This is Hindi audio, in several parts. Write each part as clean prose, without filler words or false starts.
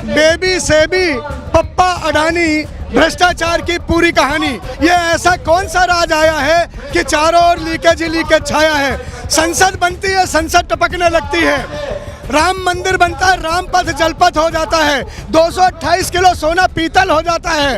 बेबी सेबी पप्पा अडानी भ्रष्टाचार की पूरी कहानी। ये ऐसा कौन सा राज आया है कि चारों ओर लीकेज ही लीकेज छाया है। संसद बनती है, संसद टपकने लगती है। राम मंदिर बनता है, रामपथ जलपथ हो जाता है। 228 किलो सोना पीतल हो जाता है।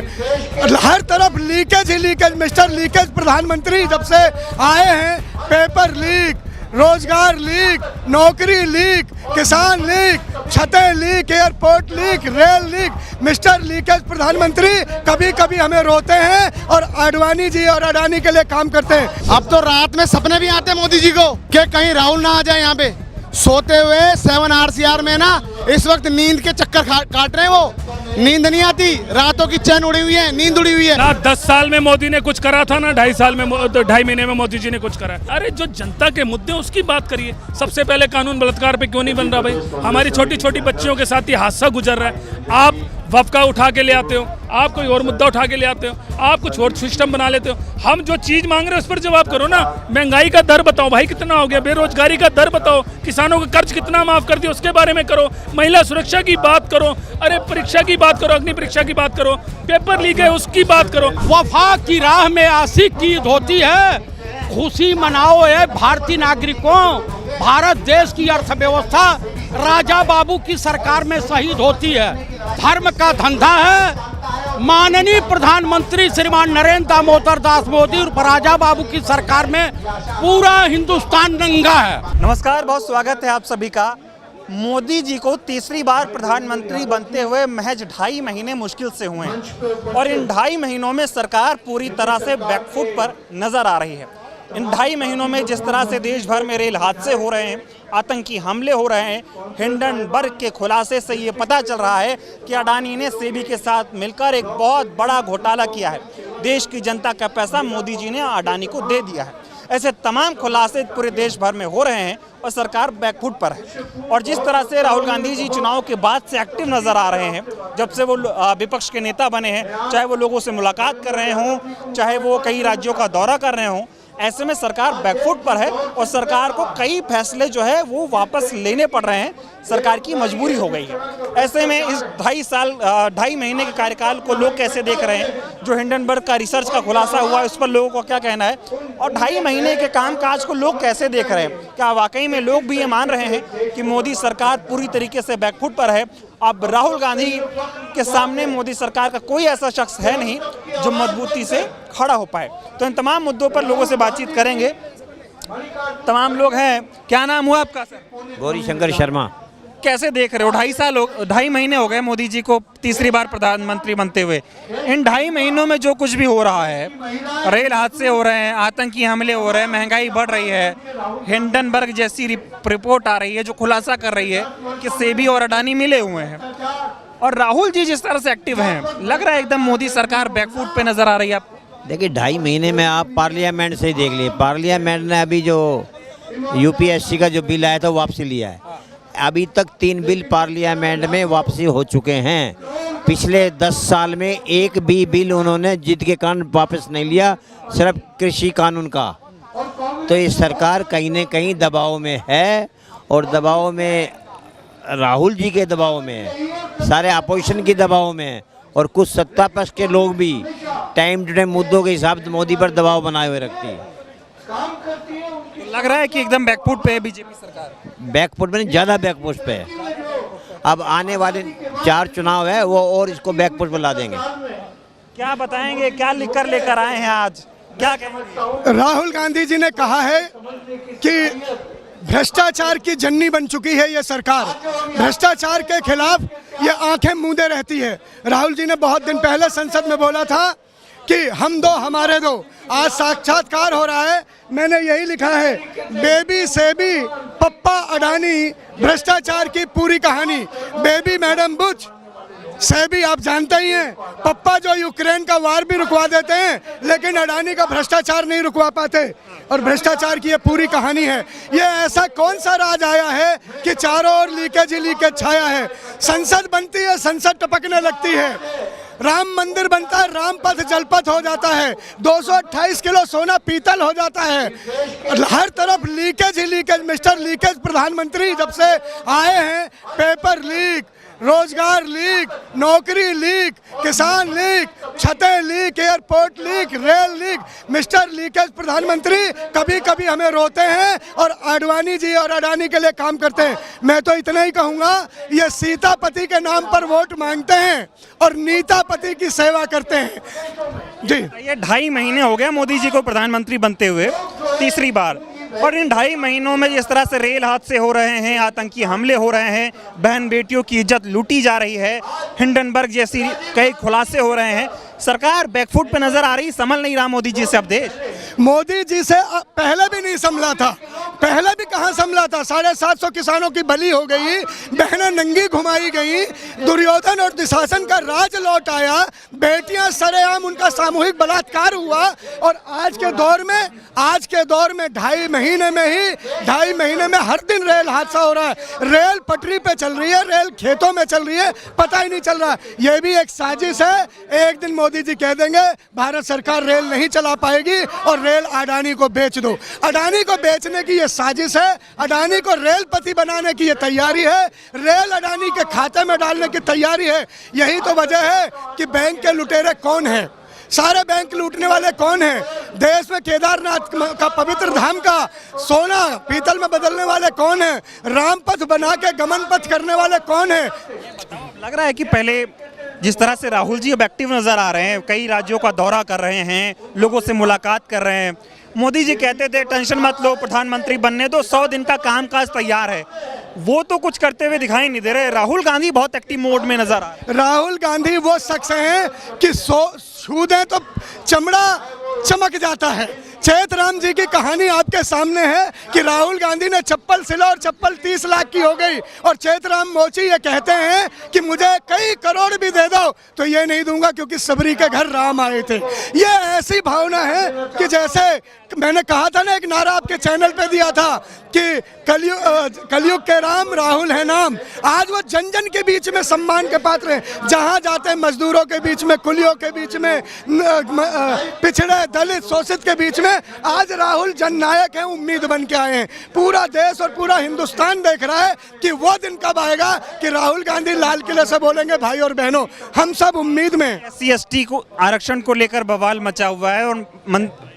हर तरफ लीकेज ही लीकेज। मिस्टर लीकेज प्रधानमंत्री जब से आए हैं, पेपर लीक, रोजगार लीक, नौकरी लीक, किसान लीक, छतें leak, airport leak, rail leak. Mister leakage प्रधानमंत्री कभी कभी हमें रोते हैं और आडवाणी जी और अडानी के लिए काम करते हैं। अब तो रात में सपने भी आते हैं मोदी जी को कि कहीं राहुल ना आ जाए यहाँ पे। सोते हुए 7 RCR में ना इस वक्त नींद के चक्कर काट रहे हैं। वो नींद नहीं आती, रातों की चैन उड़ी हुई है, नींद उड़ी हुई है ना। 10 साल में मोदी ने कुछ करा था ना 2.5 साल में, 2.5 महीने में मोदी जी ने कुछ करा। अरे जो जनता के मुद्दे उसकी बात करिए। सबसे पहले कानून बलात्कार पे क्यों नहीं बन रहा भाई? हमारी छोटी छोटी बच्चियों के साथ ये हादसा गुजर रहा है। आप वफका उठा के ले आते हो, आप कोई और मुद्दा उठा के ले आते हो, आप कुछ और सिस्टम बना लेते हो। हम जो चीज मांग रहे हैं उस पर जवाब करो ना। महंगाई का दर बताओ भाई कितना हो गया, बेरोजगारी का दर बताओ, किसानों का कर्ज कितना माफ कर दिया उसके बारे में करो, महिला सुरक्षा की बात करो, अरे परीक्षा की बात करो, अग्नि परीक्षा की बात करो, पेपर लीक है उसकी बात करो। वफा की राह में आशिक की ईद होती है, खुशी मनाओ है भारतीय नागरिकों। भारत देश की अर्थव्यवस्था राजा बाबू की सरकार में शहीद होती है। धर्म का धंधा है। माननीय प्रधानमंत्री श्रीमान नरेंद्र दामोदर दास मोदी और राजा बाबू की सरकार में पूरा हिंदुस्तान नंगा है। नमस्कार, बहुत स्वागत है आप सभी का। मोदी जी को तीसरी बार प्रधानमंत्री बनते हुए महज 2.5 महीने मुश्किल से हुए हैं और इन 2.5 महीनों में सरकार पूरी तरह से बैकफुट पर नजर आ रही है। इन 2.5 महीनों में जिस तरह से देश भर में रेल हादसे हो रहे हैं, आतंकी हमले हो रहे हैं, हिंडनबर्ग के खुलासे से ये पता चल रहा है कि अडानी ने सेबी के साथ मिलकर एक बहुत बड़ा घोटाला किया है। देश की जनता का पैसा मोदी जी ने अडानी को दे दिया है। ऐसे तमाम खुलासे पूरे देश भर में हो रहे हैं और सरकार बैकफुट पर है। और जिस तरह से राहुल गांधी जी चुनाव के बाद से एक्टिव नजर आ रहे हैं, जब से वो विपक्ष के नेता बने हैं, चाहे वो लोगों से मुलाकात कर रहे हों, चाहे वो कई राज्यों का दौरा कर रहे हों, ऐसे में सरकार बैकफुट पर है और सरकार को कई फैसले जो है वो वापस लेने पड़ रहे हैं। सरकार की मजबूरी हो गई है। ऐसे में इस 2.5 महीने के कार्यकाल को लोग कैसे देख रहे हैं? जो हिंडनबर्ग का रिसर्च का खुलासा हुआ है उस पर लोगों को क्या कहना है? और 2.5 महीने के कामकाज को लोग कैसे देख रहे हैं? क्या वाकई में लोग भी ये मान रहे हैं कि मोदी सरकार पूरी तरीके से बैकफुट पर है? अब राहुल गांधी के सामने मोदी सरकार का कोई ऐसा शख्स है नहीं जो मजबूती से खड़ा हो पाए। तो इन तमाम मुद्दों पर लोगों से बातचीत करेंगे। तमाम लोग हैं। क्या नाम हुआ आपका सर? गौरी शंकर शर्मा। कैसे देख रहे हो? 2.5 महीने हो गए मोदी जी को तीसरी बार प्रधानमंत्री बनते हुए। इन 2.5 महीनों में जो कुछ भी हो रहा है, रेल हादसे हो रहे हैं, आतंकी हमले हो रहे हैं, महंगाई बढ़ रही है, हिंडनबर्ग जैसी रिपोर्ट आ रही है जो खुलासा कर रही है कि सेबी और अडानी मिले हुए हैं, और राहुल जी जिस तरह से एक्टिव हैं, लग रहा है एकदम मोदी सरकार बैकफुट पे नजर आ रही है। देखिए 2.5 महीने में आप पार्लियामेंट से ही देख लिए। पार्लियामेंट ने अभी जो यूपीएससी का जो बिल आया था वापसी लिया है। अभी तक 3 बिल पार्लियामेंट में वापसी हो चुके हैं। पिछले 10 साल में एक भी बिल उन्होंने जिद के कारण वापस नहीं लिया, सिर्फ कृषि कानून का। तो ये सरकार कहीं न कहीं दबाव में है और दबाव में राहुल जी के दबाव में है, सारे अपोजिशन की दबाव में है, और कुछ सत्ता पक्ष के लोग भी टाइम टू टाइम मुद्दों के हिसाब से मोदी पर दबाव बनाए हुए रखती है। लग रहा है कि एकदम बैकफुट पे है बीजेपी सरकार। बैकफुट में ज़्यादा बैकफुट पे है। अब आने वाले 4 चुनाव है वो और इसको बैकफुट पर ला देंगे। क्या बताएंगे? क्या लिखकर लेकर आए हैं आज? क्या कहेंगे? राहुल गांधी जी ने कहा है कि भ्रष्टाचार की जन्नी बन चुकी है ये सरकार। भ्रष्टाचार के खिलाफ ये आंखें मूंदे रहती है। राहुल जी ने बहुत दिन पहले संसद में बोला था कि हम दो हमारे दो। आज साक्षात्कार हो रहा है। मैंने यही लिखा है, बेबी सेबी पप्पा अडानी भ्रष्टाचार की पूरी कहानी। बेबी मैडम बुश, सेबी आप जानते ही हैं, पप्पा जो यूक्रेन का वार भी रुकवा देते हैं, लेकिन अडानी का भ्रष्टाचार नहीं रुकवा पाते। और भ्रष्टाचार की ये पूरी कहानी है। ये ऐसा कौन सा राज आया है कि चारों ओर लीकेज ही लीकेज छाया है। संसद बनती है, संसद टपकने लगती है। राम मंदिर बनता है, रामपथ जलपथ हो जाता है। 228 किलो सोना पीतल हो जाता है। हर तरफ लीकेज ही लीकेज। मिस्टर लीकेज प्रधानमंत्री जब से आए हैं, पेपर लीक, रोजगार लीक, नौकरी लीक, किसान लीक, छतें leak, airport leak, rail leak. Mister leakage प्रधानमंत्री कभी कभी हमें रोते हैं और आडवाणी जी और अडानी के लिए काम करते हैं। मैं तो इतना ही कहूँगा, ये सीतापति के नाम पर वोट मांगते हैं और नीतापति की सेवा करते हैं। जी, ये 2.5 महीने हो गए मोदी जी को प्रधानमंत्री बनते हुए, तीसरी बार। और इन 2.5 महीनों में जिस तरह से रेल हादसे हो रहे हैं, आतंकी हमले हो रहे हैं, बहन बेटियों की इज्जत लूटी जा रही है, हिंडनबर्ग जैसी कई खुलासे हो रहे हैं, सरकार बैकफुट पे नजर आ रही, संभल नहीं रहा मोदी जी से अब देश। मोदी जी से पहले भी नहीं संभला था, पहले भी कहाँ संभला था। 750 किसानों की बलि हो गई, बहनें नंगी घुमाई गई, दुर्योधन और दुशासन का राज लौट आया, बेटियां सरेआम उनका सामूहिक बलात्कार हुआ। और आज के दौर में 2.5 महीने में हर दिन रेल हादसा हो रहा है। रेल पटरी पे चल रही है, रेल खेतों में चल रही है, पता ही नहीं चल रहा। ये भी एक साजिश है। एक दिन मोदी जी कह देंगे भारत सरकार रेल नहीं चला पाएगी और रेल अडानी को बेच दो। अडानी को बेचने की ये साजिश है, अडानी को रेलपति बनाने की ये तैयारी है, रेल अडानी के खाते में डालने की तैयारी है। यही तो वजह है कि बैंक के लुटेरे कौन हैं, सारे बैंक लूटने वाले कौन हैं, देश में केदारनाथ का पवित्र धाम का सोना पीतल में बदलने वाले कौन हैं, रामपथ बना के गमन पथ करने वाले कौन हैं। लग रहा है कि पहले जिस तरह से राहुल जी अब एक्टिव नजर आ रहे हैं, कई राज्यों का दौरा कर रहे हैं, लोगों से मुलाकात कर रहे हैं। मोदी जी कहते थे टेंशन मत लो, प्रधानमंत्री बनने दो, 100 दिन का कामकाज तैयार है। वो तो कुछ करते हुए दिखाई नहीं दे रहे। राहुल गांधी बहुत एक्टिव मोड में नजर आ रहे हैं। राहुल गांधी वो शख्स हैं कि छू दें तो चमड़ा चमक जाता है। चैतराम जी की कहानी आपके सामने है कि राहुल गांधी ने चप्पल सिला और चप्पल 30 लाख की हो गई, और चैतराम मोची ये कहते हैं कि मुझे कई करोड़ भी दे दो तो ये नहीं दूंगा क्योंकि सबरी के घर राम आए थे। ये ऐसी भावना है कि जैसे मैंने कहा था ना, एक नारा आपके चैनल पे दिया था कि कलयुग के राम राहुल है नाम। आज वो जन जन के बीच में सम्मान के पात्र हैं, जहां जाते हैं मजदूरों के बीच में, कुलियों के बीच में, पिछड़े दलित शोषित के बीच में। आज राहुल जननायक हैं, उम्मीद बन के आए हैं। पूरा देश और पूरा हिंदुस्तान देख रहा है कि वो दिन कब आएगा कि राहुल गांधी लाल किले से बोलेंगे भाई और बहनों हम सब उम्मीद में। SC/ST को आरक्षण को लेकर बवाल मचा हुआ है और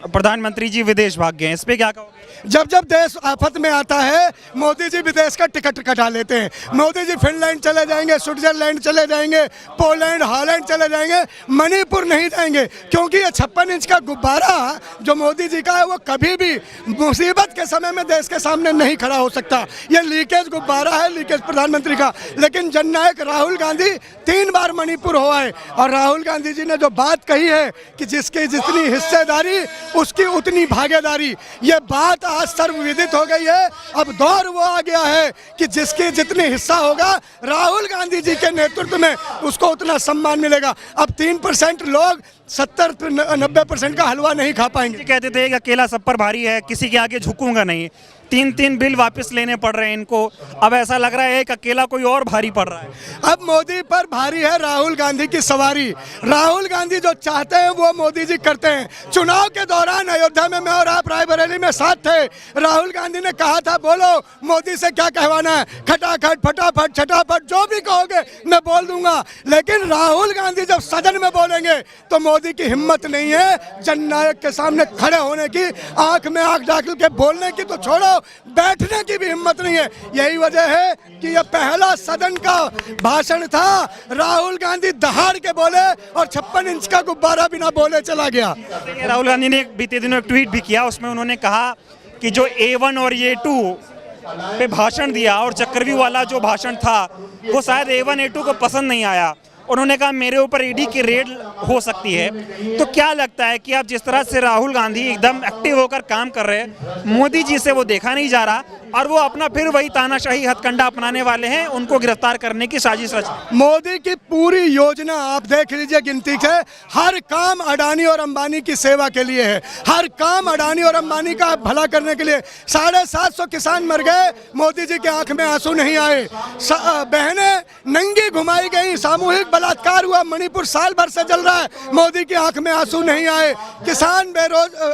प्रधानमंत्री जी विदेश भाग गए हैं, इस पे क्या कहोगे? जब जब देश आफत में आता है मोदी जी विदेश का टिकट कटा लेते हैं। मोदी जी फिनलैंड चले जाएंगे, स्विट्जरलैंड चले जाएंगे, पोलैंड, हॉलैंड चले जाएंगे, मणिपुर नहीं जाएंगे, क्योंकि ये 56 इंच का गुब्बारा जो मोदी जी का है वो कभी भी मुसीबत के समय में देश के सामने नहीं खड़ा हो सकता। ये लीकेज गुब्बारा है, लीकेज प्रधानमंत्री का। लेकिन जननायक राहुल गांधी 3 बार मणिपुर हो आए, और राहुल गांधी जी ने जो बात कही है कि जिसकी जितनी हिस्सेदारी उसकी उतनी भागीदारी, ये बात आज सर्वविदित हो गई है। अब दौर वो आ गया है कि जिसके जितने हिस्सा होगा राहुल गांधी जी के नेतृत्व में उसको उतना सम्मान मिलेगा। अब 3% लोग 70-90% का हलवा नहीं खा पाएंगे। कहते थे कि अकेला सब पर भारी है, किसी के आगे झुकूंगा नहीं। 3 बिल वापस लेने पड़ रहे हैं इनको। अब ऐसा लग रहा है कि अकेला कोई और भारी पड़ रहा है। अब मोदी पर भारी है राहुल गांधी की सवारी। राहुल गांधी जो चाहते हैं वो मोदी जी करते हैं। चुनाव के दौरान अयोध्या में मैं और आप रायबरेली में साथ थे। राहुल गांधी ने कहा था बोलो मोदी से क्या कहवाना है, खटाखट फटाफट छटाफट जो भी कहोगे मैं बोल दूंगा। लेकिन राहुल गांधी जब सदन में बोलेंगे तो मोदी की हिम्मत नहीं है जननायक के सामने खड़े होने की, आंख में आंख डाल के बोलने की तो छोड़ो, बैठने की भी हिम्मत नहीं है। यही वजह है कि यह पहला सदन का भाषण था। राहुल गांधी दहाड़ के बोले और 56 इंच का गुब्बारा बिना बोले चला गया। राहुल गांधी ने बीते दिनों एक ट्वीट भी किया, उसमें उन्होंने कहा कि जो A1 और A2 पे भाषण दिया और चक्रव्यूह वाला जो भाषण था वो शायद A1 A2 को पसंद नहीं आया। उन्होंने कहा मेरे ऊपर ईडी की रेड हो सकती है। तो क्या लगता है कि अब जिस तरह से राहुल गांधी एकदम एक्टिव होकर काम कर रहे हैं, मोदी जी से वो देखा नहीं जा रहा और वो अपना फिर वही तानाशाही हथकंडा अपनाने वाले हैं, उनको गिरफ्तार करने की साजिश रच। मोदी की पूरी योजना आप देख लीजिए, गिनती से हर काम अडानी और अंबानी की सेवा के लिए है। हर काम अडानी और अंबानी का भला करने के लिए। 750 किसान मर गए, मोदी जी के आंख में आंसू नहीं आए। बहनें नंगी घुमाई गई, सामूहिक बलात्कार हुआ मणिपुर साल भर से जल रहा है, मोदी की आंख में आंसू नहीं आए। किसान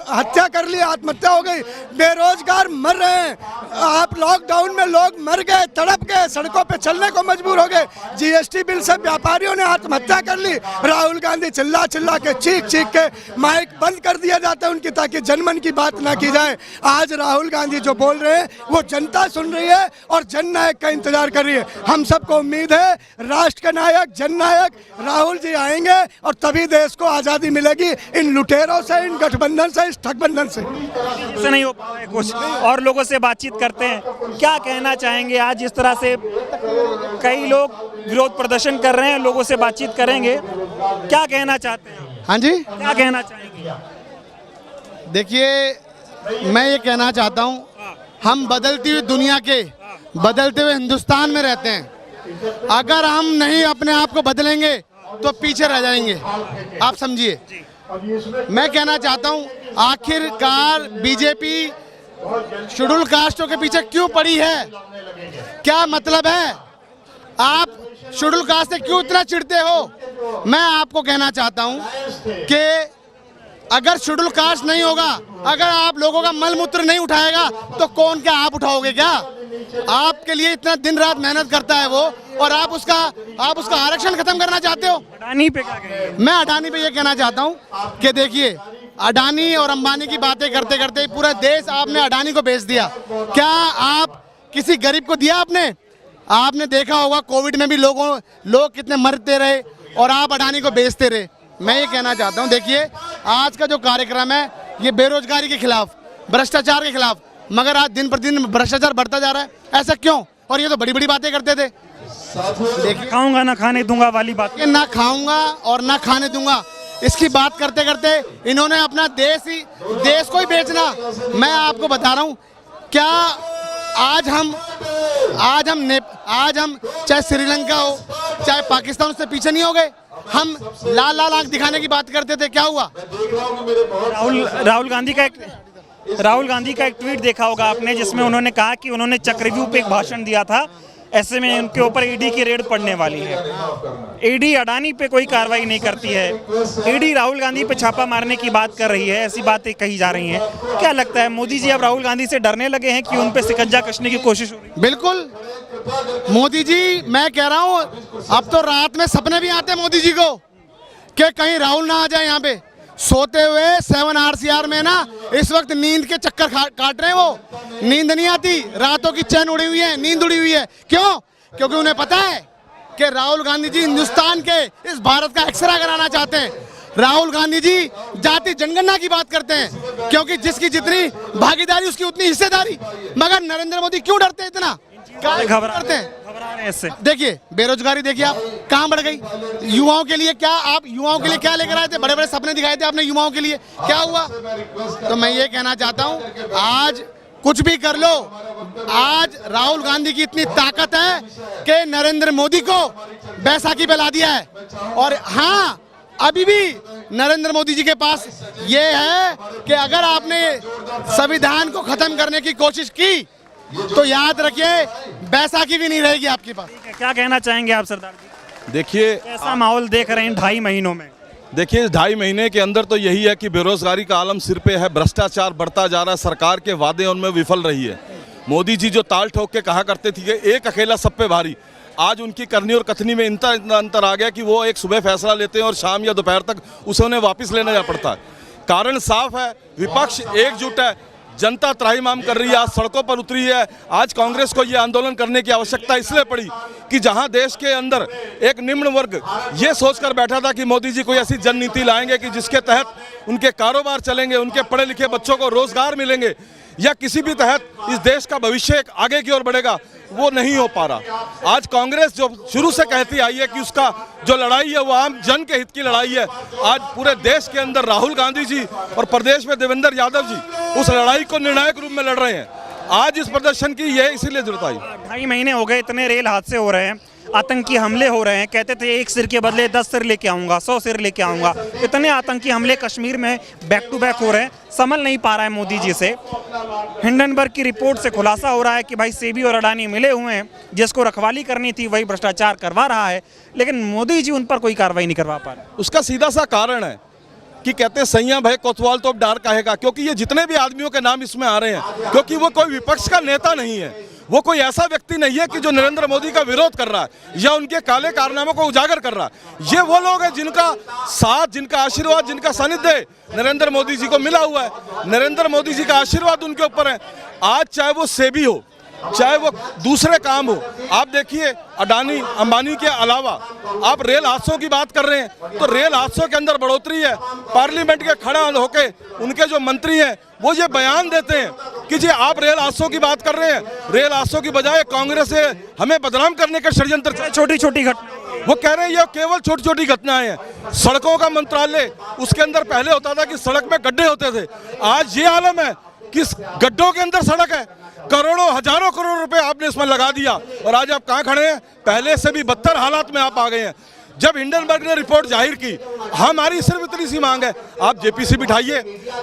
हत्या कर ली, आत्महत्या हो गई, बेरोजगार मर रहे हैं। आप लॉकडाउन में लोग मर गए, तड़प गए, सड़कों पे चलने को मजबूर हो गए। जीएसटी बिल से व्यापारियों ने आत्महत्या कर ली। राहुल गांधी चिल्ला चिल्ला के चीख चीख के माइक बंद कर दिया जाता है उनकी, ताकि जनमन की बात ना की जाए। आज राहुल गांधी जो बोल रहे हैं वो जनता सुन रही है और जननायक का इंतजार कर रही है। हम सबको उम्मीद है राष्ट्र के नायक जननायक राहुल जी आएंगे और तभी देश को आजादी मिलेगी इन लुटेरों से, इन गठबंधन से, इस ठगबंधन से नहीं हो पा रहा है कुछ। और लोगों से बातचीत करते हैं, क्या कहना चाहेंगे? आज इस तरह से कई लोग विरोध प्रदर्शन कर रहे हैं, लोगों से बातचीत करेंगे, क्या कहना चाहते हैं? हाँ जी, क्या कहना चाहेंगे? देखिए मैं ये कहना चाहता हूँ, हम बदलती हुई दुनिया के, बदलते हुए हिंदुस्तान में रहते हैं। अगर हम नहीं अपने आप को बदलेंगे तो पीछे रह जाएंगे, आप समझिए। मैं कहना चाहता हूँ आखिरकार बीजेपी शेड्यूल कास्टों के पीछे क्यों पड़ी है? क्या मतलब है? आप शेड्यूल कास्ट से क्यों इतना चिढ़ते हो? मैं आपको कहना चाहता हूँ कि अगर शेड्यूल कास्ट नहीं होगा, अगर आप लोगों का मल मूत्र नहीं उठाएगा तो कौन क्या आप उठाओगे क्या? आपके लिए इतना दिन रात मेहनत करता है वो, और आप उसका आरक्षण खत्म करना चाहते हो। अडानी पे क्या कहेंगे? मैं अडानी पे ये कहना चाहता हूँ कि देखिए, अडानी और अंबानी की बातें करते करते पूरा देश आपने अडानी को बेच दिया। क्या आप किसी गरीब को दिया? आपने देखा होगा कोविड में भी लोग कितने मरते रहे और आप अडानी को बेचते रहे। मैं ये कहना चाहता हूँ, देखिए आज का जो कार्यक्रम है ये बेरोजगारी के खिलाफ, भ्रष्टाचार के खिलाफ, मगर आज दिन प्रतिदिन भ्रष्टाचार बढ़ता जा रहा है। ऐसा क्यों? और ये तो बड़ी बड़ी बातें करते थे। देखिए, खाऊंगा ना खाने दूंगा वाली बात, कि ना खाऊंगा और ना खाने दूंगा, इसकी बात करते करते इन्होंने अपना देश को ही बेचना। मैं आपको बता रहा हूँ, क्या आज हम चाहे श्रीलंका हो चाहे पाकिस्तान, उससे पीछे नहीं हो गए? हम लाल लाल आंख दिखाने की बात करते थे, क्या हुआ? राहुल गांधी का एक ट्वीट देखा होगा आपने, जिसमें उन्होंने कहा कि उन्होंने चक्रव्यूह पे एक भाषण दिया था, ऐसे में उनके ऊपर ईडी की रेड पड़ने वाली है। ईडी अडानी पे कोई कार्रवाई नहीं करती है, ईडी राहुल गांधी पे छापा मारने की बात कर रही है, ऐसी बातें कही जा रही हैं। क्या लगता है मोदी जी अब राहुल गांधी से डरने लगे हैं कि उन पे शिकंजा कसने की कोशिश हो रही है? बिल्कुल मोदी जी, मैं कह रहा हूँ अब तो रात में सपने भी आते हैं मोदी जी को कि कहीं राहुल ना आ जाए यहाँ पे। सोते हुए 7 RCR में ना इस वक्त नींद के चक्कर काट रहे हैं। वो नींद नहीं आती, रातों की चैन उड़ी हुई है, नींद उड़ी हुई है। क्यों? क्योंकि उन्हें पता है कि राहुल गांधी जी हिंदुस्तान के, इस भारत का एक्सरे कराना चाहते हैं। राहुल गांधी जी जाति जनगणना की बात करते हैं, क्योंकि जिसकी जितनी भागीदारी उसकी उतनी हिस्सेदारी। मगर नरेंद्र मोदी क्यों डरते हैं इतना? घबराते हैं इससे। देखिए बेरोजगारी देखिए आप कहाँ बढ़ गई। युवाओं के लिए आप युवाओं के लिए क्या लेकर आए थे? बड़े बड़े सपने दिखाए थे आपने युवाओं के लिए, क्या हुआ? तो मैं ये कहना चाहता हूँ, आज कुछ भी कर लो, आज राहुल गांधी की इतनी ताकत है कि नरेंद्र मोदी को बैसाखी पे ला दिया है। और हाँ, अभी भी नरेंद्र मोदी जी के पास ये है कि अगर आपने संविधान को खत्म करने की कोशिश की तो याद रखिए बैसाखी भी नहीं रहेगी आपके पास। क्या कहना चाहेंगे आप सरदार जी? देखिए, कैसा माहौल देख रहे हैं 2.5 महीनों में? देखिए 2.5 महीने के अंदर तो यही है कि बेरोजगारी का आलम सिर पे है, भ्रष्टाचार बढ़ता जा रहा है, सरकार के वादे उनमें विफल रही है। मोदी जी जो ताल ठोक के कहा करते थे कि एक अकेला सब पे भारी, आज उनकी करनी और कथनी में इतना अंतर आ गया कि वो एक सुबह फैसला लेते हैं और शाम या दोपहर तक उसे उन्हें वापस लेना जा पड़ता है। कारण साफ है, विपक्ष एकजुट है, जनता त्राहिमाम कर रही है, आज सड़कों पर उतरी है। आज कांग्रेस को ये आंदोलन करने की आवश्यकता इसलिए पड़ी कि जहां देश के अंदर एक निम्न वर्ग ये सोचकर बैठा था कि मोदी जी कोई ऐसी जन नीति लाएंगे कि जिसके तहत उनके कारोबार चलेंगे, उनके पढ़े लिखे बच्चों को रोजगार मिलेंगे, या किसी भी तहत इस देश का भविष्य एक आगे की ओर बढ़ेगा, वो नहीं हो पा रहा। आज कांग्रेस जो शुरू से कहती आई है कि उसका जो लड़ाई है वो आम जन के हित की लड़ाई है, आज पूरे देश के अंदर राहुल गांधी जी और प्रदेश में देवेंद्र यादव जी उस लड़ाई को निर्णायक रूप में लड़ रहे हैं। आज इस प्रदर्शन की ये इसीलिए जरूरत आई। 2.5 महीने हो गए, इतने रेल हादसे हो रहे हैं, आतंकी हमले हो रहे हैं, कहते थे 1 सिर के बदले 10 सिर लेके आऊंगा, 100 सिर लेके आऊंगा। इतने आतंकी हमले कश्मीर में बैक टू बैक हो रहे हैं, संभल नहीं पा रहा है मोदी जी से। हिंडनबर्ग की रिपोर्ट से खुलासा हो रहा है कि भाई सेबी और अडानी मिले हुए हैं, जिसको रखवाली करनी थी वही भ्रष्टाचार करवा रहा है, लेकिन मोदी जी उन पर कोई कार्रवाई नहीं करवा पा रहे। उसका सीधा सा कारण है कि कहते हैं सैया भाई कोतवाल तो अब डर कहेगा, क्योंकि ये जितने भी आदमियों के नाम इसमें आ रहे हैं, क्योंकि वो कोई विपक्ष का नेता नहीं है, वो कोई ऐसा व्यक्ति नहीं है कि जो नरेंद्र मोदी का विरोध कर रहा है या उनके काले कारनामों को उजागर कर रहा है। ये वो लोग हैं जिनका साथ, जिनका आशीर्वाद, जिनका सानिध्य नरेंद्र मोदी जी को मिला हुआ है। नरेंद्र मोदी जी का आशीर्वाद उनके ऊपर है। आज चाहे वो सेबी हो, चाहे वो दूसरे काम हो, आप देखिए अडानी अंबानी के अलावा आप रेल हादसों की बात कर रहे हैं तो रेल हादसों के अंदर बढ़ोतरी है। पार्लियामेंट के खड़ा होके उनके जो मंत्री हैं वो ये बयान देते हैं कि जी आप रेल हादसों की बात कर रहे हैं, रेल हादसों की बजाय कांग्रेस से हमें बदनाम करने के षड्यंत्र। छोटी छोटी घटना वो कह रहे हैं ये केवल छोटी छोटी घटनाएं हैं। सड़कों का मंत्रालय, उसके अंदर पहले होता था कि सड़क में गड्ढे होते थे, आज ये आलम है कि गड्ढों के अंदर सड़क है। करोड़ों हजारों करोड़ रुपए आपने इसमें लगा दिया और आज आप कहां खड़े हैं? पहले से भी बदतर हालात में आप आ गए हैं। जब हिंडनबर्ग ने रिपोर्ट जाहिर की, हमारी सिर्फ इतनी सी मांग है, आप जेपीसी बिठाइए,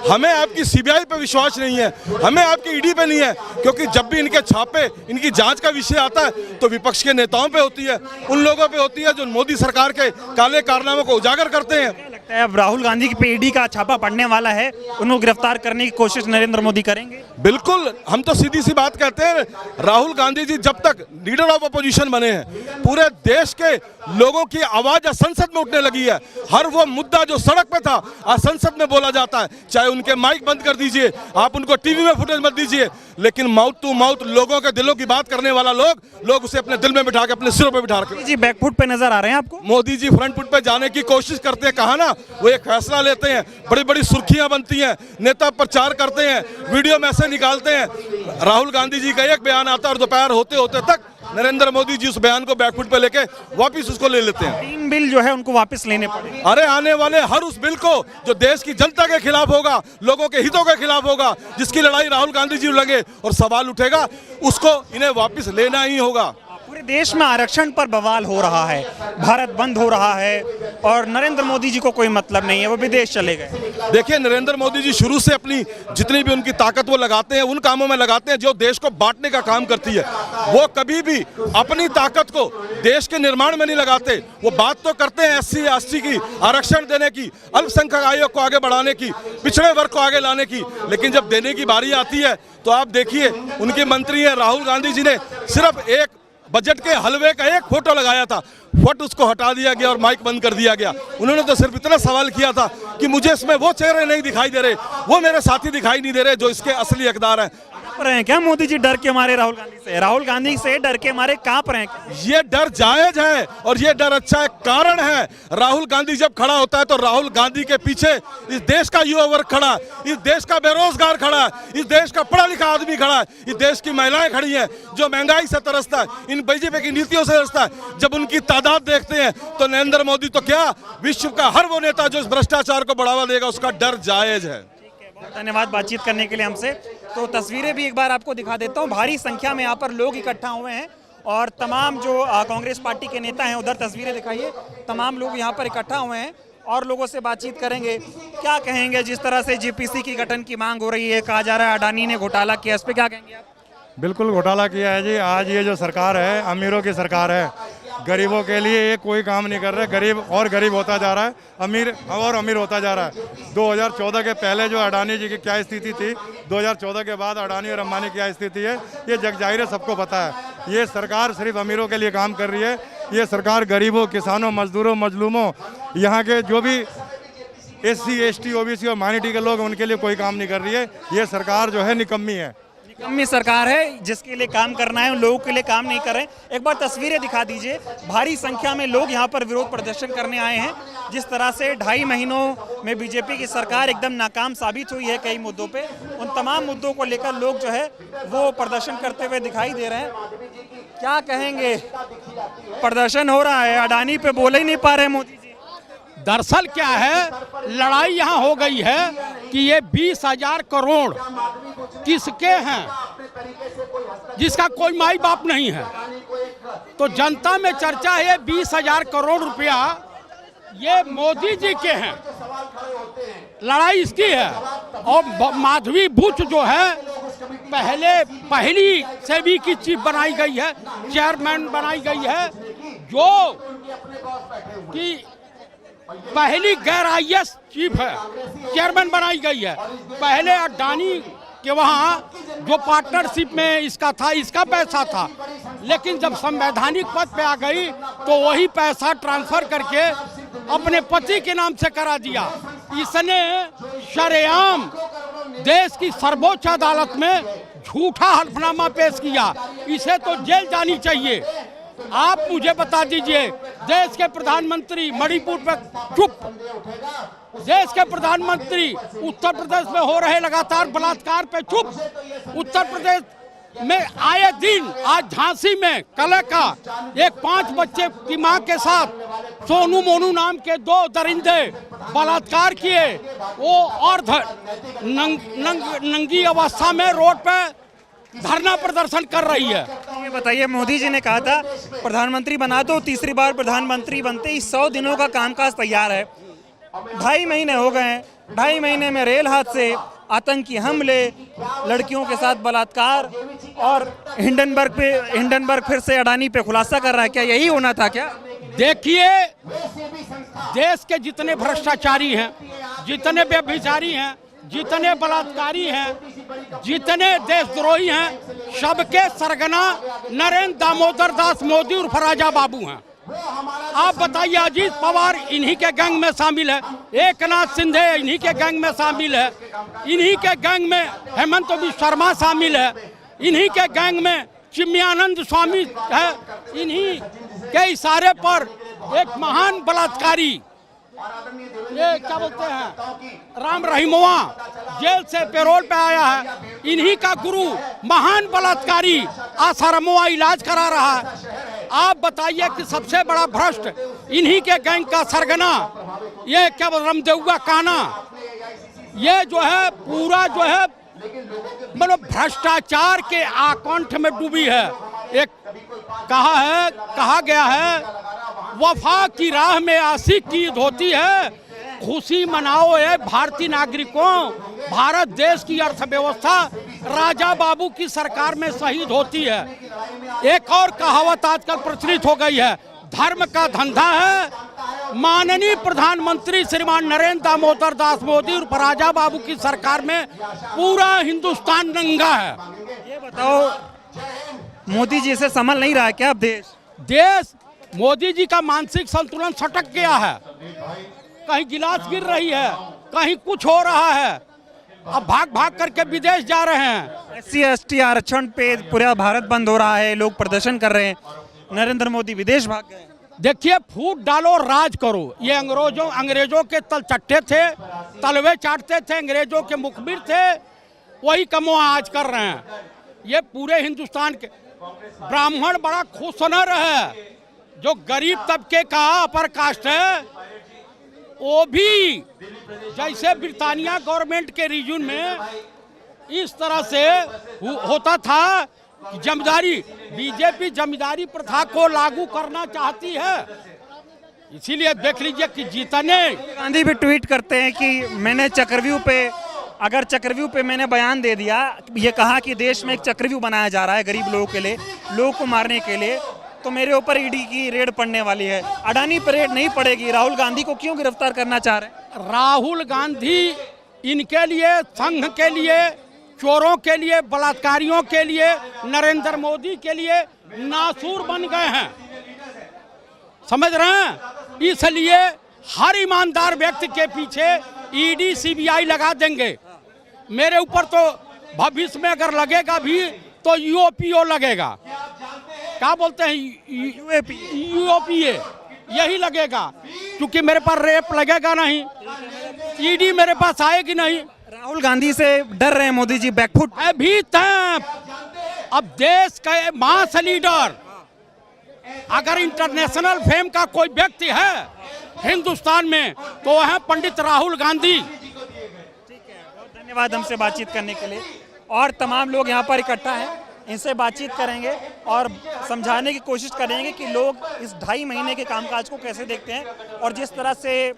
हमें आपकी सीबीआई पे विश्वास नहीं है, हमें आपकी ईडी पे नहीं है, क्योंकि जब भी इनके छापे, इनकी जांच का विषय आता है तो विपक्ष के नेताओं पे होती है, उन लोगों पे होती है जो मोदी सरकार के काले कारनामों को उजागर करते हैं। लगता है अब राहुल गांधी की पे ईडी का छापा पड़ने वाला है, उन्हें गिरफ्तार करने की कोशिश नरेंद्र मोदी करेंगे? बिल्कुल, हम तो सीधी सी बात कहते हैं, राहुल गांधी जी जब तक लीडर ऑफ अपोजिशन बने हैं, पूरे देश के लोगों की आवाज आज संसद में उठने लगी है। हर वो मुद्दा जो सड़क पे था आज संसद में बोला जाता है। चाहे उनके माइक बंद कर दीजिए, आप उनको टीवी में फुटेज मत दीजिए, लेकिन माउथ टू माउथ लोगों के दिलों की बात करने वाला लोग उसे अपने दिल में बिठा के, अपने सिरों पे बिठा के। जी बैकफुट पे नजर आ रहे हैं आपको? मोदी जी फ्रंट फुट पे जाने की कोशिश करते हैं, कहा ना, वो एक फैसला लेते हैं, बड़ी बड़ी सुर्खियां बनती हैं, नेता प्रचार करते हैं, वीडियो मैसेज निकालते हैं। राहुल गांधी जी का एक बयान आता है और दोपहर होते होते तक नरेंद्र मोदी जी उस बयान को बैकफुट पे लेके वापस उसको ले लेते हैं। 3 बिल जो है उनको वापस लेने पड़े। अरे आने वाले हर उस बिल को जो देश की जनता के खिलाफ होगा, लोगों के हितों के खिलाफ होगा, जिसकी लड़ाई राहुल गांधी जी लगे और सवाल उठेगा, उसको इन्हें वापस लेना ही होगा। पूरे देश में आरक्षण पर बवाल हो रहा है, भारत बंद हो रहा है और नरेंद्र मोदी जी को कोई मतलब नहीं है, वो विदेश चले गए। देखिए नरेंद्र मोदी जी शुरू से अपनी जितनी भी उनकी ताकत वो लगाते हैं, उन कामों में लगाते हैं जो देश को बांटने का काम करती है। वो कभी भी अपनी ताकत को देश के निर्माण में नहीं लगाते। वो बात तो करते हैं SC ST की, आरक्षण देने की, अल्पसंख्यक आयोग को आगे बढ़ाने की, पिछड़े वर्ग को आगे लाने की, लेकिन जब देने की बारी आती है तो आप देखिए उनके मंत्री हैं राहुल गांधी जी ने सिर्फ एक बजट के हलवे का एक फोटो लगाया था, फट उसको हटा दिया गया और माइक बंद कर दिया गया। उन्होंने तो सिर्फ इतना सवाल किया था कि मुझे इसमें वो चेहरे नहीं दिखाई दे रहे, वो मेरे साथी दिखाई नहीं दे रहे जो इसके असली हकदार हैं। कांप रहे हैं क्या मोदी जी डर के मारे? राहुल गांधी से डर के मारे कांप रहे हैं? ये डर जायज है और ये डर अच्छा है, कारण है राहुल गांधी जब खड़ा होता है तो राहुल गांधी के पीछे इस देश का युवा वर्ग खड़ा है, इस देश का बेरोजगार खड़ा है, इस देश का पढ़ा लिखा आदमी खड़ा है, इस देश की महिलाएं खड़ी हैं जो महंगाई से तरसता है, इन बीजेपी की नीतियों से तरसता है। जब उनकी तादाद देखते हैं तो नरेंद्र मोदी तो क्या, विश्व का हर वो नेता जो इस भ्रष्टाचार को बढ़ावा देगा उसका डर जायज है। धन्यवाद बातचीत करने के लिए हमसे। तो तस्वीरें भी एक बार आपको दिखा देता हूं, भारी संख्या में यहाँ पर लोग इकट्ठा हुए हैं और तमाम जो कांग्रेस पार्टी के नेता हैं, उधर तस्वीरें दिखाइए, तमाम लोग यहाँ पर इकट्ठा हुए हैं और लोगों से बातचीत करेंगे। क्या कहेंगे जिस तरह से जेपीसी की गठन की मांग हो रही है, कहा जा रहा है अडानी ने घोटाला किया, इस पर क्या कहेंगे आप? बिल्कुल घोटाला किया है जी। आज ये जो सरकार है अमीरों की सरकार है, गरीबों के लिए ये कोई काम नहीं कर रहे, गरीब और गरीब होता जा रहा है, अमीर और अमीर होता जा रहा है। 2014 के पहले जो अडानी जी की क्या स्थिति थी, 2014 के बाद अडानी और अंबानी की क्या स्थिति है, ये जग जाहिर है, सबको पता है। ये सरकार सिर्फ अमीरों के लिए काम कर रही है, ये सरकार गरीबों, किसानों, मजदूरों, मजलूमों, यहाँ के जो भी SC ST OBC और माइनॉरिटी के लोग, उनके लिए कोई काम नहीं कर रही है। ये सरकार जो है निकम्मी है, निकम्मी सरकार है, जिसके लिए काम करना है उन लोगों के लिए काम नहीं कर रहे। एक बार तस्वीरें दिखा दीजिए, भारी संख्या में लोग यहाँ पर विरोध प्रदर्शन करने आए हैं। जिस तरह से 2.5 महीनों में बीजेपी की सरकार एकदम नाकाम साबित हुई है कई मुद्दों पे, उन तमाम मुद्दों को लेकर लोग जो है वो प्रदर्शन करते हुए दिखाई दे रहे हैं। क्या कहेंगे? प्रदर्शन हो रहा है, अडानी पे बोल ही नहीं पा रहे मोदी जी। दरअसल क्या है, लड़ाई यहाँ हो गई है कि ये 20,000 करोड़ किसके हैं, जिसका कोई माई बाप नहीं है। तो जनता में चर्चा है 20,000 करोड़ रुपया ये मोदी जी के हैं, लड़ाई इसकी है। और माधवी बुच जो है पहली सेबी की चीफ बनाई गई है, चेयरमैन बनाई गई है, जो कि पहली गैर आईएएस चीफ है, चेयरमैन बनाई गई है। पहले अडानी के वहाँ जो पार्टनरशिप में इसका था, इसका पैसा था, लेकिन जब संवैधानिक पद पे आ गई तो वही पैसा ट्रांसफर करके अपने पति के नाम से करा दिया। इसने शरेआम देश की सर्वोच्च अदालत में झूठा हल्फनामा पेश किया, इसे तो जेल जानी चाहिए। आप मुझे बता दीजिए, देश के प्रधानमंत्री मणिपुर पर चुप, देश के प्रधानमंत्री उत्तर प्रदेश में हो रहे लगातार बलात्कार पे चुप, उत्तर प्रदेश में आए दिन, आज झांसी में कल का एक 5 बच्चे की मां के साथ सोनू मोनू नाम के 2 दरिंदे बलात्कार किए, वो और नंगी अवस्था में रोड पे धरना प्रदर्शन कर रही है। ये बताइए, मोदी जी ने कहा था प्रधानमंत्री बना दो, तीसरी बार प्रधानमंत्री बनते ही 100 दिनों का कामकाज तैयार है। 2.5 महीने हो गए हैं, 2.5 महीने में रेल हादसे, आतंकी हमले, लड़कियों के साथ बलात्कार, और हिंडनबर्ग फिर से अडानी पे खुलासा कर रहा है। क्या यही होना था क्या? देखिए, देश के जितने भ्रष्टाचारी हैं, जितने व्यभिचारी हैं, जितने बलात्कारी हैं, जितने देशद्रोही हैं, सबके सरगना नरेंद्र दामोदर दास मोदी उर्फ राजा बाबू हैं। आप बताइए, अजीत पवार इन्हीं के गैंग में शामिल है, एकनाथ शिंदे इन्हीं के गैंग में शामिल है, इन्हीं के गैंग में हेमंत बिश्व शर्मा शामिल है, इन्हीं के गैंग में चिन्मयानंद स्वामी है, इन्हीं के इशारे पर एक महान बलात्कारी, ये क्या बोलते हैं, राम रहीमवा जेल से पैरोल पे आया है, इन्हीं का गुरु महान बलात्कारी आसारामवा इलाज करा रहा है। आप बताइए कि सबसे बड़ा भ्रष्ट इन्हीं के गैंग का सरगना, ये क्या रामदेवगा काना, ये जो है पूरा जो है मतलब भ्रष्टाचार के आकंठ में डूबी है। एक कहा गया है, वफा की राह में आशिक की ईद होती है, खुशी मनाओ है भारतीय नागरिकों, भारत देश की अर्थव्यवस्था राजा बाबू की सरकार में शहीद होती है। एक और कहावत आजकल प्रचलित हो गई है, धर्म का धंधा है। माननीय प्रधानमंत्री श्रीमान नरेंद्र दामोदर दास मोदी और राजा बाबू की सरकार में पूरा हिंदुस्तान नंगा है। ये बताओ, मोदी जी से संभल नहीं रहा है क्या अब देश? मोदी जी का मानसिक संतुलन सटक गया है, कहीं गिलास गिर रही है, कहीं कुछ हो रहा है, अब भाग करके विदेश जा रहे हैं। SC ST आरक्षण पे पूरा भारत बंद हो रहा है, लोग प्रदर्शन कर रहे हैं, नरेंद्र मोदी विदेश भाग गए। देखिए, फूट डालो राज करो, ये अंग्रेजों के तलचट्टे थे, तलवे चाटते थे, अंग्रेजों के मुखबिर थे, वही कमवा आज कर रहे हैं। ये पूरे हिंदुस्तान के ब्राह्मण बड़ा खुशनर है, जो गरीब तबके का अपर कास्ट है, वो भी जैसे ब्रिटानिया गवर्नमेंट के रीजन में इस तरह से होता था, जमींदारी, बीजेपी जमींदारी प्रथा को लागू करना चाहती है। इसीलिए देख लीजिए कि जीतने गांधी भी ट्वीट करते हैं कि मैंने चक्रव्यूह पे मैंने बयान दे दिया, ये कहा कि देश में एक चक्रव्यूह बनाया जा रहा है गरीब लोगों के लिए, लोगों को मारने के लिए, तो मेरे ऊपर ईडी की रेड पड़ने वाली है। अडानी पर रेड नहीं पड़ेगी। राहुल गांधी को क्यों गिरफ्तार करना चाह रहे हैं? राहुल गांधी इनके लिए, संघ के लिए, चोरों के लिए, बलात्कारियों के लिए, नरेंद्र मोदी के लिए नासूर बन गए हैं, समझ रहे हैं? इसलिए हर ईमानदार व्यक्ति के पीछे ईडी सीबीआई लगा देंगे। मेरे ऊपर तो भविष्य में अगर लगेगा भी तो यूओपीओ लगेगा, क्या बोलते हैं, यूओपीए, यही लगेगा, क्योंकि मेरे पास रेप लगेगा नहीं, ईडी मेरे पास आएगी नहीं। राहुल गांधी से डर रहे हैं मोदी जी, बैकफुट अभी तक। अब देश का मास लीडर, अगर इंटरनेशनल फेम का कोई व्यक्ति है हिंदुस्तान में तो वह है पंडित राहुल गांधी। ठीक है, बहुत धन्यवाद हमसे बातचीत करने के लिए। और तमाम लोग यहाँ पर इकट्ठा हैं, इनसे बातचीत करेंगे और समझाने की कोशिश करेंगे कि लोग इस 2.5 महीने के कामकाज को कैसे देखते हैं। और जिस तरह से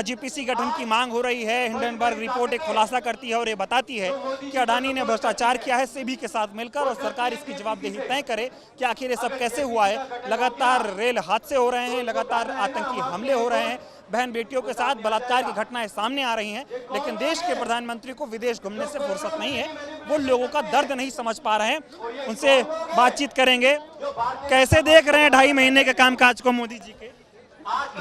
जीपीसी गठन की मांग हो रही है, हिंडनबर्ग रिपोर्ट एक खुलासा करती है और ये बताती है कि अडानी ने भ्रष्टाचार किया है सेबी के साथ मिलकर, और सरकार इसकी जवाबदेही तय करे कि आखिर ये सब कैसे हुआ है। लगातार रेल हादसे हो रहे हैं, लगातार आतंकी हमले हो रहे हैं, बहन बेटियों के साथ बलात्कार की घटनाएं सामने आ रही हैं, लेकिन देश के प्रधानमंत्री को विदेश घूमने से फुर्सत नहीं है। वो लोगों का दर्द नहीं समझ पा रहे हैं। उनसे बातचीत करेंगे। कैसे देख रहे हैं 2.5 महीने के कामकाज को मोदी जी के?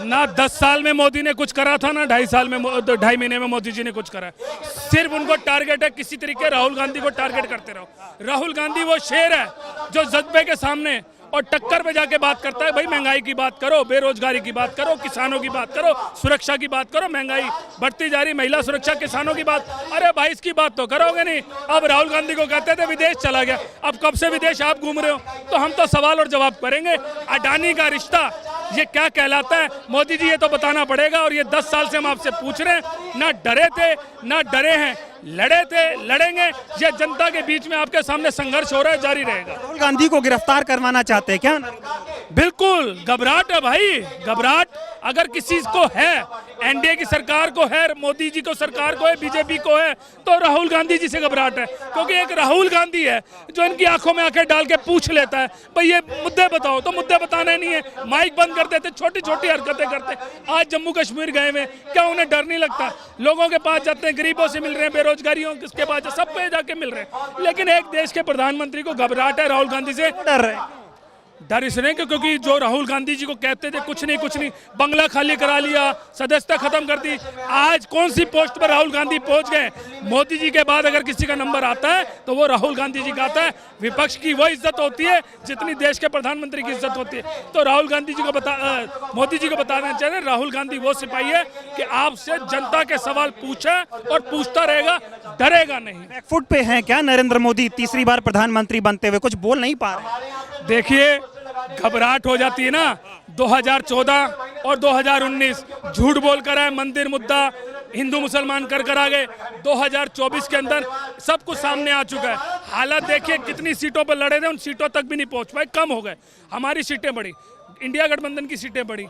ना 10 साल में मोदी ने कुछ करा था, ना 2.5 महीने में मोदी जी ने कुछ करा। सिर्फ उनको टारगेट है किसी तरीके राहुल गांधी को टारगेट करते रहो। राहुल गांधी वो शेर है जो जज्बे के सामने और टक्कर पे जाके बात करता है। भाई महंगाई की बात करो, बेरोजगारी की बात करो, किसानों की बात करो, सुरक्षा की बात करो। महंगाई बढ़ती जा रही, महिला सुरक्षा, किसानों की बात, अरे भाई इसकी बात तो करोगे नहीं। अब राहुल गांधी को कहते थे विदेश चला गया, अब कब से विदेश आप घूम रहे हो? तो हम तो सवाल और जवाब करेंगे। अडानी का रिश्ता ये क्या कहलाता है? मोदी जी ये तो बताना पड़ेगा। और ये 10 साल से हम आपसे पूछ रहे हैं, ना डरे थे ना डरे हैं, लड़े थे लड़ेंगे। ये जनता के बीच में आपके सामने संघर्ष हो रहा है, जारी रहेगा। राहुल गांधी को गिरफ्तार करवाना चाहते हैं क्या? बिल्कुल घबराहट है भाई, घबराहट अगर किसी को है, एनडीए की सरकार को है, मोदी जी को सरकार को है, बीजेपी को है, तो राहुल गांधी जी से घबराहट है। क्योंकि एक राहुल गांधी है जो इनकी आंखों में आंखें डाल के पूछ लेता है भाई ये मुद्दे बताओ, तो मुद्दे बताने नहीं है, माइक बंद कर देते, छोटी छोटी हरकतें करते। आज जम्मू कश्मीर गए हुए, क्या उन्हें डर नहीं लगता? लोगों के पास जाते हैं, गरीबों से मिल रहे हैं, बेरोजगारियों किसके पास, सब पे जाके मिल रहे हैं। लेकिन एक देश के प्रधानमंत्री को घबराहट है राहुल गांधी से। डर रहे हैं? डर इसलिए क्योंकि जो राहुल गांधी जी को कहते थे कुछ नहीं, बंगला खाली करा लिया, सदस्यता खत्म कर दी। आज कौन सी पोस्ट पर राहुल गांधी पहुंच गए? मोदी जी के बाद अगर किसी का नंबर आता है तो वो राहुल गांधी जी का आता है। विपक्ष की वो इज्जत होती है जितनी देश के प्रधानमंत्री की इज्जत होती है। तो राहुल गांधी जी को मोदी जी को बताना चाहिए, राहुल गांधी वो सिपाही है कि आपसे जनता के सवाल पूछे और पूछता रहेगा, डरेगा नहीं। बैकफुट पे हैं क्या नरेंद्र मोदी? तीसरी बार प्रधानमंत्री बनते हुए कुछ बोल नहीं पा रहे। देखिए घबराहट हो जाती है ना। 2014 और 2019 झूठ बोलकर आए, मंदिर मुद्दा हिंदू मुसलमान कर आ गए। 2024 के अंदर सब कुछ सामने आ चुका है। हालात देखिए, कितनी सीटों पर लड़े थे, उन सीटों तक भी नहीं पहुंच पाए, कम हो गए। हमारी सीटें बढ़ी, इंडिया गठबंधन की सीटें बढ़ी,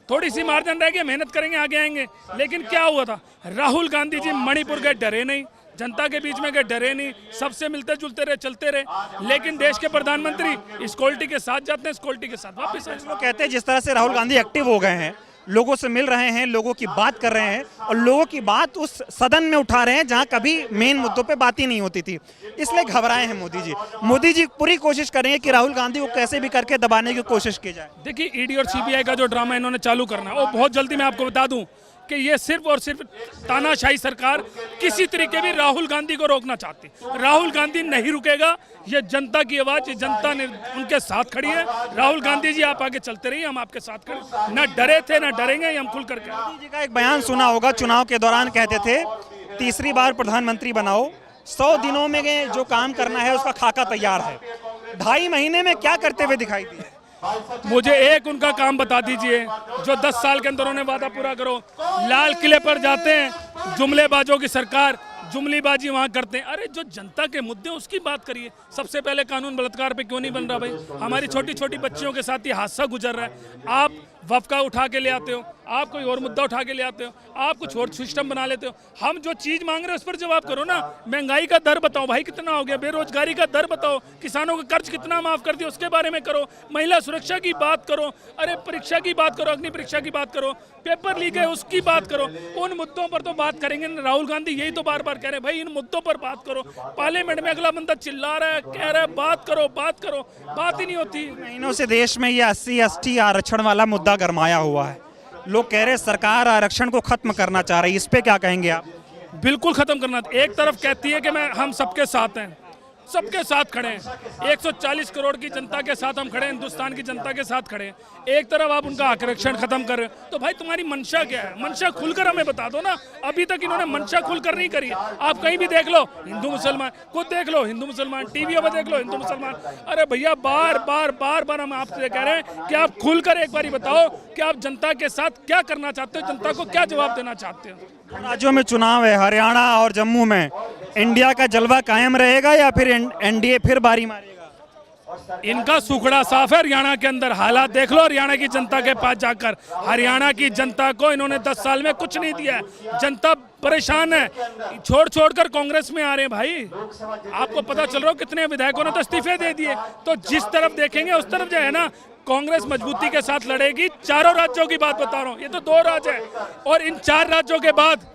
थोड़ी सी मार्जिन रह गई, मेहनत करेंगे आगे आएंगे। लेकिन क्या हुआ था? राहुल गांधी जी मणिपुर गए, डरे नहीं, जनता के बीच में गए, डरे नहीं, सबसे मिलते जुलते रहे, चलते रहे। लेकिन देश के प्रधानमंत्री इस क्वालिटी के साथ जाते हैं, इस क्वालिटी के साथ वापस आए। लोग कहते हैं जिस तरह से राहुल गांधी एक्टिव हो गए हैं, लोगों से मिल रहे हैं, लोगों की बात कर रहे हैं और लोगों की बात उस सदन में उठा रहे हैं जहां कभी मेन मुद्दों पे बात ही नहीं होती थी, इसलिए घबराए हैं मोदी जी। मोदी जी पूरी कोशिश करेंगे कि राहुल गांधी को कैसे भी करके दबाने की कोशिश की जाए। देखिए ईडी और सीबीआई का जो ड्रामा इन्होंने चालू करना है, वो बहुत जल्दी मैं आपको बता दूं कि ये सिर्फ और सिर्फ तानाशाही सरकार किसी तरीके भी राहुल गांधी को रोकना चाहती। राहुल गांधी नहीं रुकेगा, ये जनता की आवाज, ये जनता ने उनके साथ खड़ी है। राहुल गांधी जी आप आगे चलते रहिए, हम आपके साथ खड़े। ना डरे थे ना डरेंगे, हम खुल करके। मोदी जी का एक बयान सुना होगा, चुनाव के दौरान कहते थे तीसरी बार प्रधानमंत्री बनाओ, 100 दिनों में जो काम करना है उसका खाका तैयार है। 2.5 महीने में क्या करते हुए दिखाई दिए? मुझे एक उनका काम बता दीजिए जो 10 साल के अंदर उन्हें वादा पूरा करो। लाल किले पर जाते हैं, जुमलेबाजों की सरकार, जुमलेबाजी वहाँ करते हैं। अरे जो जनता के मुद्दे उसकी बात करिए। सबसे पहले कानून बलात्कार पे क्यों नहीं बन रहा भाई? हमारी छोटी छोटी बच्चियों के साथ ये हादसा गुजर रहा है। आप वफका उठा के ले आते हो, आप कोई और मुद्दा उठा के ले आते हो, आप कुछ और सिस्टम बना लेते हो। हम जो चीज मांग रहे हैं उस पर जवाब करो ना। महंगाई का दर बताओ भाई कितना हो गया, बेरोजगारी का दर बताओ, किसानों का कर्ज कितना माफ कर दिया उसके बारे में करो, महिला सुरक्षा की बात करो, अरे परीक्षा की बात करो, अग्नि परीक्षा की बात करो, पेपर लीक है उसकी बात करो। उन मुद्दों पर तो बात करेंगे ना। राहुल गांधी यही तो बार बार कह रहे हैं भाई इन मुद्दों पर बात करो। पार्लियामेंट में अगला बंदा चिल्ला रहा है, कह रहा है बात करो बात करो, बात ही नहीं होती। महीनों से देश में ये SC/ST आरक्षण वाला मुद्दा गरमाया हुआ है। लोग कह रहे सरकार आरक्षण को खत्म करना चाह रही है, इस पे क्या कहेंगे आप? बिल्कुल खत्म करना। एक तरफ कहती है कि हम सबके साथ हैं, सबके साथ खड़े हैं, 140 करोड़ की जनता के साथ हम खड़े हैं, हिंदुस्तान की जनता के साथ खड़े हैं। एक तरफ आप उनका आरक्षण खत्म कर रहे हो, तो भाई तुम्हारी मंशा क्या है? मंशा खुलकर हमें बता दो ना। अभी तक इन्होंने मंशा खुलकर नहीं करी। आप कहीं भी देख लो हिंदू मुसलमान, खुद देख लो हिंदू मुसलमान, टीवी में देख लो हिंदू मुसलमान। अरे भैया बार बार हम आपसे कह रहे हैं कि आप खुलकर एक बारी बताओ कि आप जनता के साथ क्या करना चाहते हो, जनता को क्या जवाब देना चाहते हो। राज्यों में चुनाव है, हरियाणा और जम्मू में, इंडिया का जलवा कायम रहेगा या फिर एनडीए फिर बारी मारेगा? इनका सुखड़ा साफ है हरियाणा के अंदर। हालात देख लो हरियाणा की जनता के पास जाकर। हरियाणा की जनता को इन्होंने 10 साल में कुछ नहीं दिया है। जनता परेशान है, छोड़ छोड़ कर कांग्रेस में आ रहे हैं भाई। आपको पता चल रहा हो कितने विधायकों ने तो इस्तीफे दे दिए। तो जिस तरफ देखेंगे उस तरफ जो है ना, कांग्रेस मजबूती के साथ लड़ेगी। चारों राज्यों की बात बता रहा हूँ, ये तो 2 राज्य है, और इन 4 राज्यों के बाद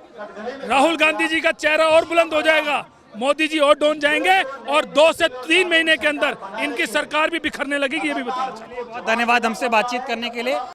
राहुल गांधी जी का चेहरा और बुलंद हो जाएगा। मोदी जी और डोन जाएंगे और 2 से 3 महीने के अंदर इनकी सरकार भी बिखरने लगेगी, ये भी बताना चाहिए। बहुत धन्यवाद हमसे बातचीत करने के लिए।